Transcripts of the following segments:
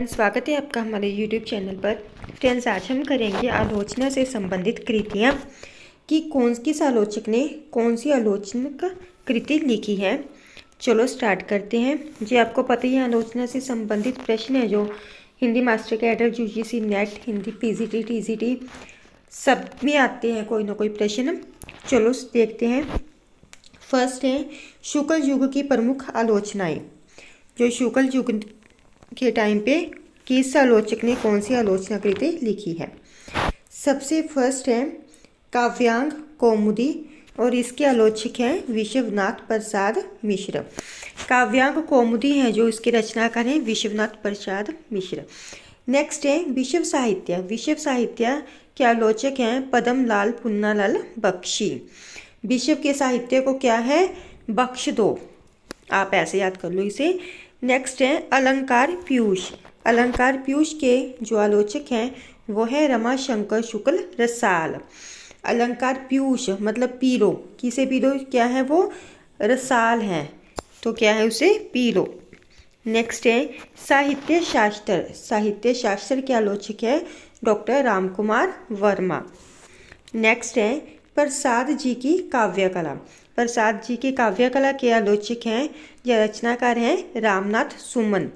स्वागत है आपका हमारे YouTube चैनल पर। फ्रेंड्स, आज हम करेंगे आलोचना से संबंधित कृतियाँ कि किस आलोचक ने कौन सी आलोचना कृति लिखी है। चलो स्टार्ट करते हैं। जी, आपको पता ही है आलोचना से संबंधित प्रश्न है जो Hindi master cadre, UGC net, Hindi PGT TGT सब में आते हैं कोई ना कोई प्रश्न। चलो देखते हैं। फर्स्ट है शुक्ल युग की प्रमुख आलोचनाएं। जो शुक्ल युग के टाइम पे किस आलोचक ने कौन सी आलोचना कृति लिखी है। सबसे फर्स्ट है काव्यांग कौमुदी और इसके आलोचक हैं विश्वनाथ प्रसाद मिश्र। काव्यांग कौमुदी है जो इसके रचनाकार हैं विश्वनाथ प्रसाद मिश्र। नेक्स्ट है विश्व साहित्य। विश्व साहित्य के आलोचक हैं पद्मलाल पुन्नालाल बख्शी। विश्व के साहित्य को क्या है, बख्श दो, आप ऐसे याद कर लो इसे। नेक्स्ट है अलंकार पीयूष। अलंकार पीयूष के जो आलोचक हैं वो है रमाशंकर शुक्ल रसाल। अलंकार पीयूष मतलब पीरो, किसे पीरो, क्या है वो, रसाल हैं, तो क्या है उसे पीरो। नेक्स्ट है साहित्य शास्त्र। साहित्य शास्त्र के आलोचक है डॉक्टर रामकुमार वर्मा। नेक्स्ट है प्रसाद जी की काव्य कला। प्रसाद जी की काव्य कला के आलोचक हैं या रचनाकार हैं रामनाथ सुमन।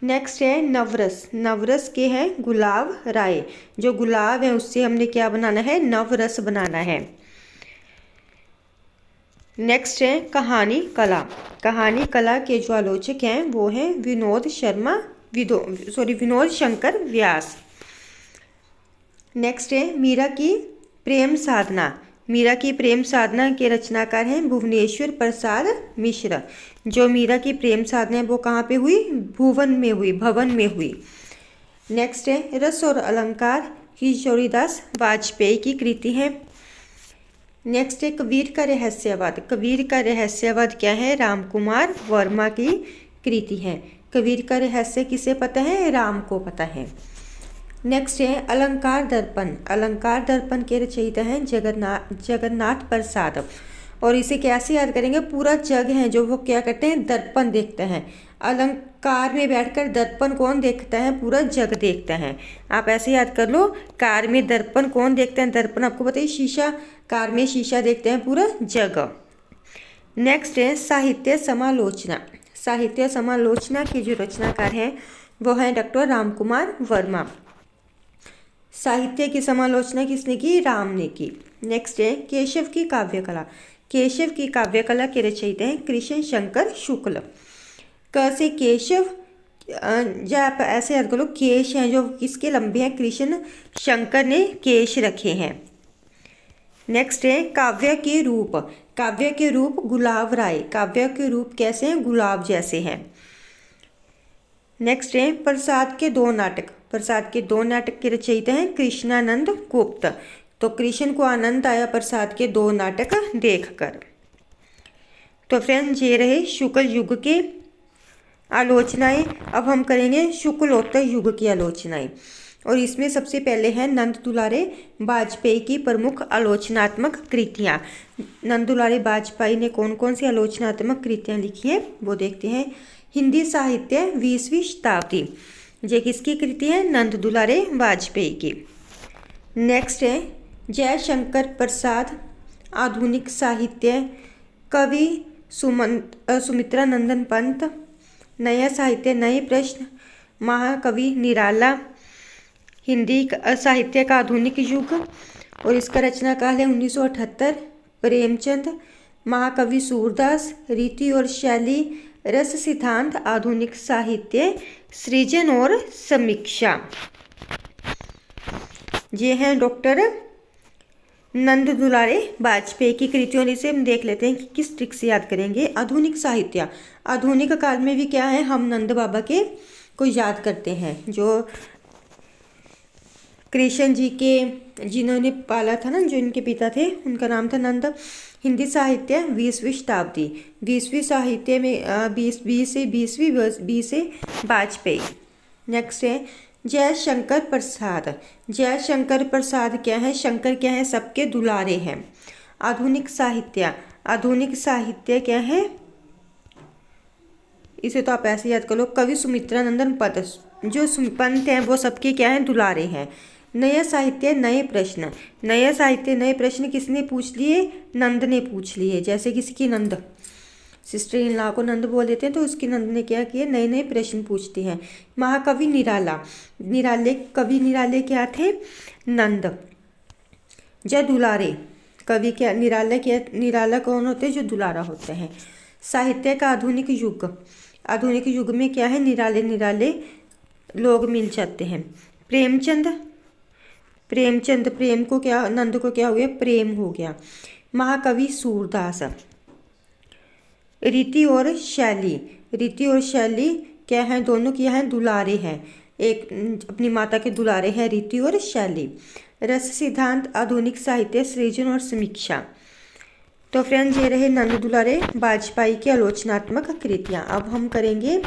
नेक्स्ट है नवरस। नवरस के हैं गुलाब राय। जो गुलाब है उससे हमने क्या बनाना है, नवरस बनाना है। नेक्स्ट है कहानी कला। कहानी कला के जो आलोचक हैं वो हैं विनोद शंकर व्यास। नेक्स्ट है मीरा की प्रेम साधना। मीरा की प्रेम साधना के रचनाकार हैं भुवनेश्वर प्रसाद मिश्र। जो मीरा की प्रेम साधना है वो कहाँ पे हुई, भवन में हुई। नेक्स्ट है रस और अलंकार किशोरीदास वाजपेयी की कृति है। नेक्स्ट है कबीर का रहस्यवाद। कबीर का रहस्यवाद क्या है, रामकुमार वर्मा की कृति है। कबीर का रहस्य किसे पता है, राम को पता है। नेक्स्ट है अलंकार दर्पण। अलंकार दर्पण के रचयिता हैं जगन्नाथ प्रसाद। और इसे कैसे याद करेंगे, पूरा जग है जो वो क्या करते हैं, दर्पण देखते हैं। अलंकार में बैठकर दर्पण कौन देखता है, पूरा जग देखता है। आप ऐसे याद कर लो, कार में दर्पण कौन देखते हैं, दर्पण आपको पता है शीशा, कार में शीशा देखते हैं पूरा जग। नेक्स्ट है साहित्य समालोचना। साहित्य समालोचना के जो रचनाकार हैं वो हैं डॉक्टर रामकुमार वर्मा। साहित्य की समालोचना किसने की, राम ने की। नेक्स्ट है केशव की काव्य कला। केशव की काव्य कला के रचयिता हैं कृष्ण शंकर शुक्ल। क से केशव, जब आप ऐसे याद करो, केश हैं जो किसके लंबे हैं, कृष्ण शंकर ने केश रखे हैं। नेक्स्ट है काव्य के रूप। काव्य के रूप गुलाब राय। काव्य के रूप कैसे हैं, गुलाब जैसे हैं। नेक्स्ट है प्रसाद के दो नाटक। प्रसाद के दो नाटक के रचयिता हैं कृष्णानंद गुप्त। तो कृष्ण को आनंद आया प्रसाद के दो नाटक देखकर। तो फ्रेंड्स, ये रहे शुक्ल युग के आलोचनाएं। अब हम करेंगे शुक्लोत्तर युग की आलोचनाएं। और इसमें सबसे पहले है नंद दुलारे वाजपेयी की प्रमुख आलोचनात्मक कृतियाँ। नंद दुलारे वाजपेयी ने कौन कौन सी आलोचनात्मक कृतियाँ लिखी हैं वो देखते हैं। हिंदी साहित्य 20वीं शताब्दी, ये किसकी कृति है, नंद दुलारे वाजपेयी की। नेक्स्ट है जयशंकर प्रसाद आधुनिक साहित्य, कवि सुमित्रा नंदन पंत, नया साहित्य नए प्रश्न, महाकवि निराला, हिंदी साहित्य का आधुनिक युग, और इसका रचनाकाल है 1978, प्रेमचंद, महाकवि सूरदास, रीति और शैली, रस सिद्धांत, आधुनिक साहित्य, सृजन और समीक्षा। ये हैं डॉक्टर नंद दुलारे वाजपेयी की कृतियों। इसे हम देख लेते हैं कि किस ट्रिक से याद करेंगे। आधुनिक साहित्य, आधुनिक काल में भी क्या है, हम नंद बाबा के को याद करते हैं, जो कृष्ण जी के जिन्होंने पाला था ना, जो इनके पिता थे उनका नाम था नंद। हिंदी साहित्य 20वीं शताब्दी, 20वीं साहित्य में 20 से वाजपेयी। नेक्स्ट है जयशंकर प्रसाद। जयशंकर प्रसाद क्या है, शंकर क्या है, सबके दुलारे हैं। आधुनिक साहित्य, आधुनिक साहित्य क्या है, इसे तो आप ऐसे याद कर लो, कवि सुमित्रानंदन पंत। जो पंत हैं वो सबके क्या हैं, दुलारे हैं। नया साहित्य नए प्रश्न, नया साहित्य नए प्रश्न किसने पूछ लिए, नंद ने पूछ लिए। जैसे किसकी, नंद, सिस्टर इन लॉ को नंद बोल देते हैं, तो उसकी नंद ने क्या किए, नए नए प्रश्न पूछते हैं। महाकवि निराला, निराले कवि निराले क्या थे, नंद। जय दुलारे, कवि क्या निराला, क्या निराला कौन होते हैं, जो दुलारा होते हैं। साहित्य का आधुनिक युग, आधुनिक युग में क्या है, निराले निराले लोग मिल जाते हैं। प्रेमचंद, प्रेमचंद, प्रेम को क्या, नंद को क्या हो गया, प्रेम हो गया। महाकवि सूरदास, रीति और शैली, रीति और शैली क्या है, दोनों क्या है, दुलारे हैं, एक अपनी माता के दुलारे हैं, रीति और शैली। रस सिद्धांत, आधुनिक साहित्य, सृजन और समीक्षा। तो फ्रेंड्स ये रहे नंद दुलारे वाजपेयी की आलोचनात्मक कृतियाँ। अब हम करेंगे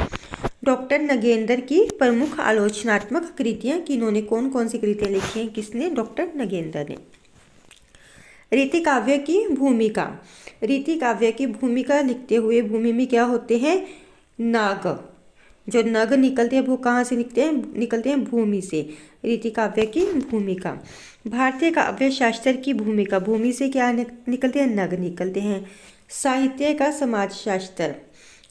डॉक्टर नगेंद्र की प्रमुख आलोचनात्मक कृतियाँ कि इन्होंने कौन कौन सी कृतियाँ लिखी हैं, किसने, डॉक्टर नगेंद्र ने। रीति काव्य की भूमिका, रीति काव्य की भूमिका लिखते हुए भूमि में क्या होते हैं, नाग, जो नग निकलते हैं वो कहाँ से निकलते हैं भूमि से। रीति काव्य की भूमिका। भारतीय काव्य शास्त्र की भूमिका, भूमि से क्या निकलते हैं, नग निकलते हैं। साहित्य का समाज शास्त्र,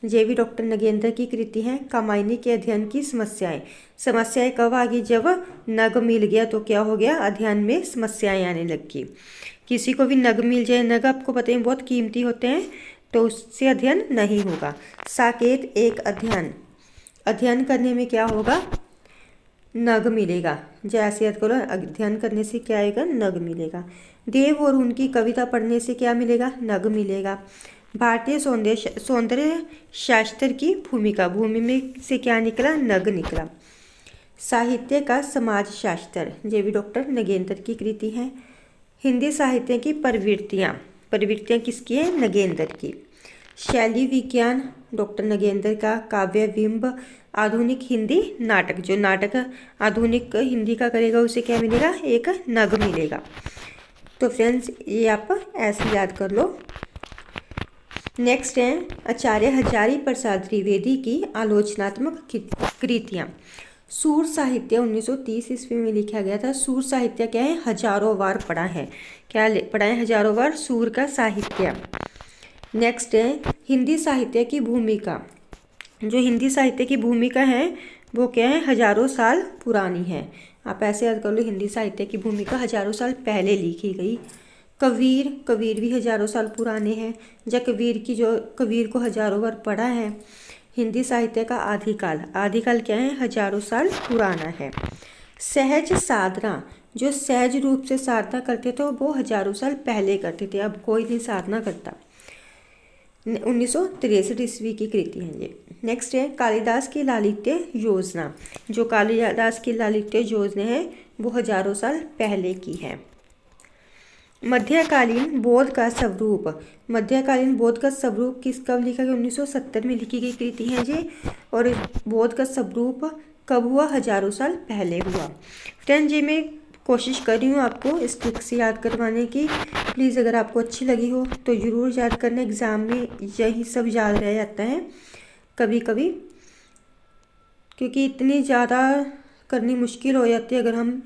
ये भी डॉक्टर नगेंद्र की कृति है। कामायनी के अध्ययन की समस्याएं, समस्याएं कब आ गई, जब नग मिल गया तो क्या हो गया, अध्ययन में समस्याएं आने लगी। किसी को भी नग मिल जाए, नग आपको पता है बहुत कीमती होते हैं, तो उससे अध्ययन नहीं होगा। साकेत एक अध्ययन, अध्ययन करने में क्या होगा, नग मिलेगा। जैसे याद करो, अध्ययन करने से क्या आएगा, नग मिलेगा। देव और उनकी कविता पढ़ने से क्या मिलेगा, नग मिलेगा। भारतीय सौंदर्य शास्त्र की भूमिका, भूमि में से क्या निकला, नग निकला। साहित्य का समाज शास्त्र, ये भी डॉक्टर नगेंद्र की कृति है। हिंदी साहित्य की प्रवृत्तियाँ, प्रवृत्तियाँ किसकी है, नगेंद्र की। शैली विज्ञान, डॉक्टर नगेंद्र का। काव्य बिंब, आधुनिक हिंदी नाटक, जो नाटक आधुनिक हिंदी का करेगा उसे क्या मिलेगा, एक नग मिलेगा। तो फ्रेंड्स ये आप ऐसे याद कर लो। नेक्स्ट है आचार्य हजारी प्रसाद द्विवेदी की आलोचनात्मक कृतियाँ। सूर साहित्य 1930 ईस्वी में लिखा गया था। सूर साहित्य क्या है, हजारों बार पढ़ा है, क्या पढ़ा है, हजारों बार सूर का साहित्य। नेक्स्ट है हिंदी साहित्य की भूमिका, जो हिंदी साहित्य की भूमिका है वो क्या है, हजारों साल पुरानी है। आप ऐसे याद कर लो, हिंदी साहित्य की भूमिका हजारों साल पहले लिखी गई। कबीर, कबीर भी हजारों साल पुराने हैं, जब कबीर को हजारों बार पढ़ा है। हिंदी साहित्य का आदिकाल, आदिकाल क्या है, हजारों साल पुराना है। सहज साधना, जो सहज रूप से साधना करते थे वो हजारों साल पहले करते थे, अब कोई नहीं साधना करता। 1963 ईस्वी की कृति है ये। नेक्स्ट है कालिदास की लालित्य योजना, जो कालिदास की लालित्य योजना है वो हजारों साल पहले की है। मध्यकालीन बोध का स्वरूप, मध्यकालीन बोध का स्वरूप कब लिखा गया, 1970 में लिखी गई कृति है ये। और बोध का स्वरूप कब हुआ, हजारों साल पहले हुआ। फ्रेंड्स ये मैं कोशिश कर रही हूँ आपको इस ट्रिक से याद करवाने की। प्लीज़ अगर आपको अच्छी लगी हो तो ज़रूर याद करना, एग्ज़ाम में यही सब याद रह जाता है कभी कभी, क्योंकि इतनी ज़्यादा करनी मुश्किल हो जाती है। अगर हम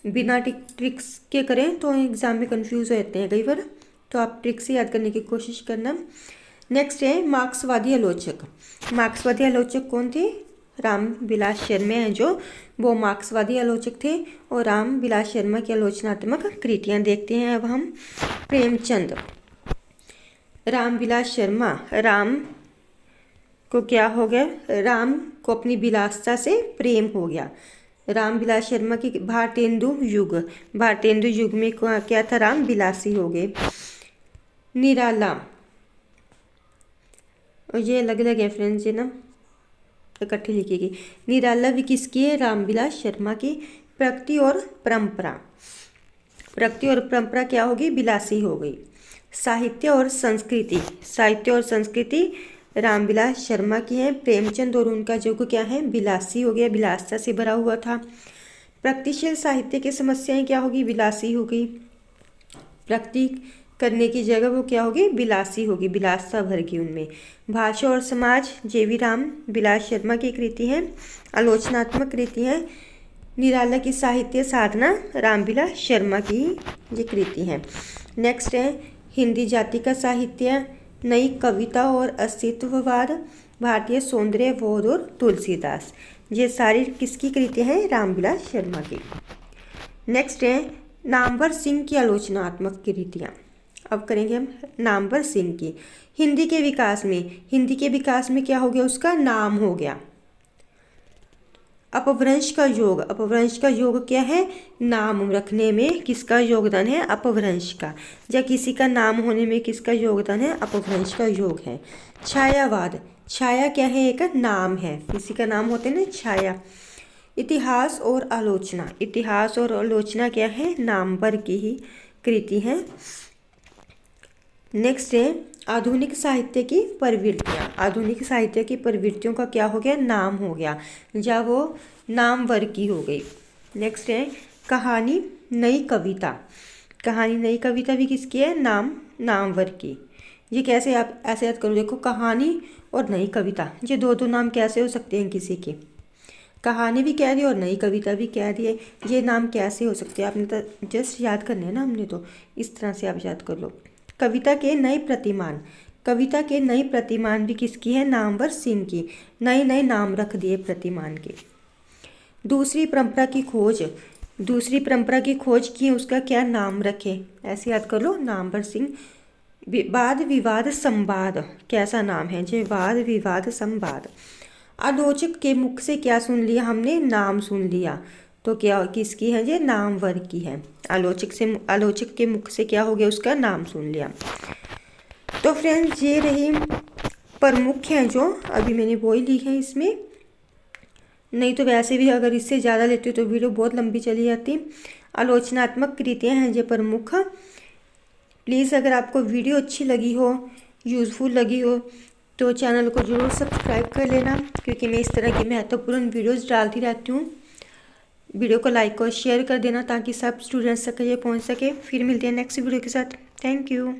बिना ट्रिक्स के करें तो एग्ज़ाम में कंफ्यूज हो जाते हैं कई बार, तो आप ट्रिक से याद करने की कोशिश करना। नेक्स्ट है मार्क्सवादी आलोचक। मार्क्सवादी आलोचक कौन थे, राम विलास शर्मा हैं जो, वो मार्क्सवादी आलोचक थे। और राम विलास शर्मा की आलोचनात्मक कृतियाँ देखते हैं अब हम। प्रेमचंद, राम विलास शर्मा, राम को क्या हो गया, राम को अपनी विलासता से प्रेम हो गया। राम विलास शर्मा की भारतेंदु युग, भारतेंदु युग में क्या था, राम विलासी हो गए। निराला, और ये अलग अलग है फ्रेंड्स, ये ना इकट्ठी लिखी गई। निराला भी किसकी है, रामविलास शर्मा की। प्रकृति और परंपरा, प्रकृति और परंपरा क्या होगी, विलासी हो गई। साहित्य और संस्कृति, साहित्य और संस्कृति रामविलास शर्मा की है। प्रेमचंद और उनका युग क्या है, विलासी हो गया, विलासता से भरा हुआ था। प्रगतिशील साहित्य की समस्याएं क्या होगी, विलासी हो गई। प्रकृति करने की जगह वो क्या होगी, विलासी होगी, विलासता भरगी उनमें। भाषा और समाज जेवी राम बिलास शर्मा की कृति है। आलोचनात्मक कृति है निराला की साहित्य साधना रामबिलास शर्मा की ये कृति है। नेक्स्ट है हिंदी जाति का साहित्य, नई कविता और अस्तित्ववाद, भारतीय सौंदर्य बोध और तुलसीदास। ये सारी किसकी कृति है, रामबिलास शर्मा की। नेक्स्ट है नामवर सिंह की आलोचनात्मक कृतियाँ। अब करेंगे हम नामवर सिंह की। हिंदी के विकास में क्या हो गया, उसका नाम हो गया। अपभ्रंश का योग क्या है, नाम रखने में किसका योगदान है, अपभ्रंश का। या किसी का नाम होने में किसका योगदान है, अपभ्रंश का योग है। छायावाद, छाया क्या है, एक नाम है, किसी का नाम होते हैं ना, छाया। इतिहास और आलोचना क्या है, नामवर की ही कृति है। नेक्स्ट है आधुनिक साहित्य की प्रवृत्तियों का क्या हो गया, नाम हो गया, या वो नामवर की हो गई। नेक्स्ट है कहानी नई कविता भी किसकी है, नामवर की। ये कैसे, आप ऐसे याद करो, देखो कहानी और नई कविता, ये दो नाम कैसे हो सकते हैं किसी के, कहानी भी कह दी और नई कविता भी कह दी है, ये नाम कैसे हो सकते हैं, आपने तो जस्ट याद करने हैं ना, हमने तो इस तरह से आप याद कर लो। कविता के नए प्रतिमान भी किसकी है, नामवर सिंह की। नए नाम रख दिए प्रतिमान के। दूसरी परंपरा की खोज की, उसका क्या नाम रखे, ऐसे याद कर लो, नामवर सिंह। वाद विवाद संवाद कैसा नाम है, जो वाद विवाद संवाद। आलोचक के मुख से क्या सुन लिया हमने, नाम सुन लिया, तो क्या किसकी है, ये नामवर की है। आलोचक के मुख से क्या हो गया, उसका नाम सुन लिया। तो फ्रेंड्स ये रही प्रमुख हैं जो अभी मैंने वो ही ली है इसमें, नहीं तो वैसे भी अगर इससे ज़्यादा लेती हो तो वीडियो बहुत लंबी चली जाती। आलोचनात्मक कृतियाँ हैं ये प्रमुख। प्लीज़ अगर आपको वीडियो अच्छी लगी हो, यूज़फुल लगी हो, तो चैनल को ज़रूर सब्सक्राइब कर लेना, क्योंकि मैं इस तरह की महत्वपूर्ण वीडियोज़ डालती रहती हूँ। वीडियो को लाइक और शेयर कर देना ताकि सब स्टूडेंट्स तक ये पहुँच सके। फिर मिलते हैं नेक्स्ट वीडियो के साथ। Thank you.